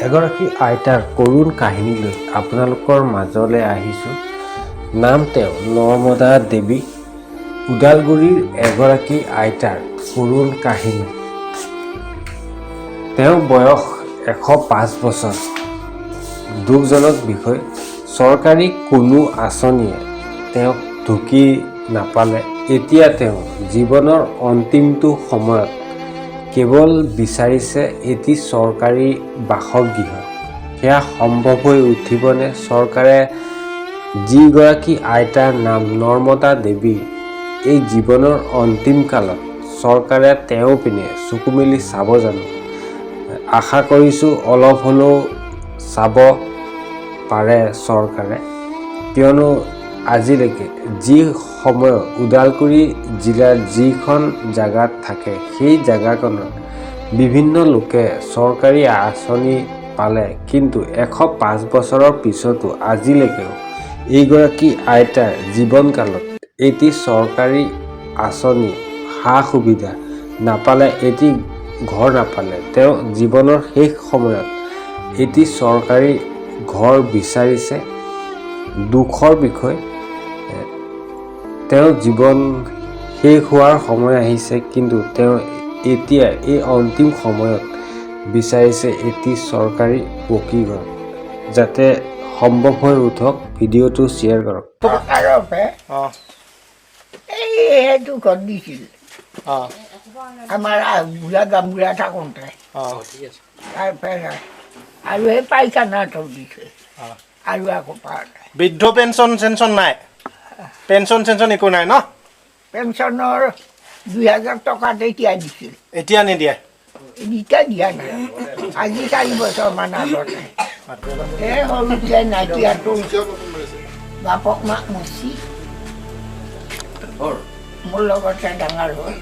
এগৰাকী আইতাৰ কৰুণ কাহিনীলৈ আপোনালোকৰ মাজলৈ আহিছোঁ। নাম তেওঁ নৰ্মদা দেৱী। ওদালগুৰিৰ এগৰাকী আইতাৰ কৰুণ কাহিনী। তেওঁৰ বয়স 105 বছৰ। দুখজনক বিষয়, চৰকাৰী কোনো আঁচনিয়ে তেওঁক ঢুকি নাপালে। এতিয়া তেওঁ জীৱনৰ অন্তিমটো সময়ত কেৱল বিচাৰিছে এটি চৰকাৰী বাসগৃহ। সেয়া সম্ভৱ হৈ উঠিবনে? চৰকাৰে যিগৰাকী আইতাৰ নাম নৰ্মদা দেৱী, এই জীৱনৰ অন্তিম কালত চৰকাৰে তেওঁৰ পিনে চকু মেলি চাব জানো? আশা কৰিছোঁ অলপ হ'লেও চাব পাৰে চৰকাৰে, কিয়নো আজিলৈকে যি সময়ত ওদালগুৰি জিলাৰ যিখন জেগাত থাকে, সেই জেগাকনত বিভিন্ন লোকে চৰকাৰী আঁচনি পালে, কিন্তু 105 বছৰৰ পিছতো আজিলৈকেও এইগৰাকী আইতাৰ জীৱনকালত এটি চৰকাৰী আঁচনি সা-সুবিধা নাপালে, এটি ঘৰ নাপালে। তেওঁ জীৱনৰ শেষ সময়ত এটি চৰকাৰী ঘৰ বিচাৰিছে। দুখৰ বিষয়, তেওঁৰ জীৱন শেষ হোৱাৰ সময় আহিছে, কিন্তু তেওঁ এতিয়া এই অন্তিম সময়ত বিচাৰিছে এটি চৰকাৰী পকী ঘৰ। যাতে সম্ভৱ হৈ উঠক, ভিডিঅ'টো শ্বেয়াৰ কৰক। এইটো ঘৰ দিছিল আমাৰ বুঢ়া গামবুঢ়া থাকোঁতে, আৰু সেই পাইখানাটো দিছে আৰু আকৌ পাৰ নাই। বৃদ্ধ পেঞ্চন চেঞ্চন নাই? পেঞ্চন চেঞ্চন একো নাই ন? পেঞ্চনৰ 2000 টকা তেতিয়া দিছিল, এতিয়া নিদিয়ে? এতিয়া দিয়া নাই। আজি 4 বছৰমান আগতে এই সৰুতে নাইকিয়াটো বাপক মাক মচি মোৰ লগতে ডাঙৰ হ'ল।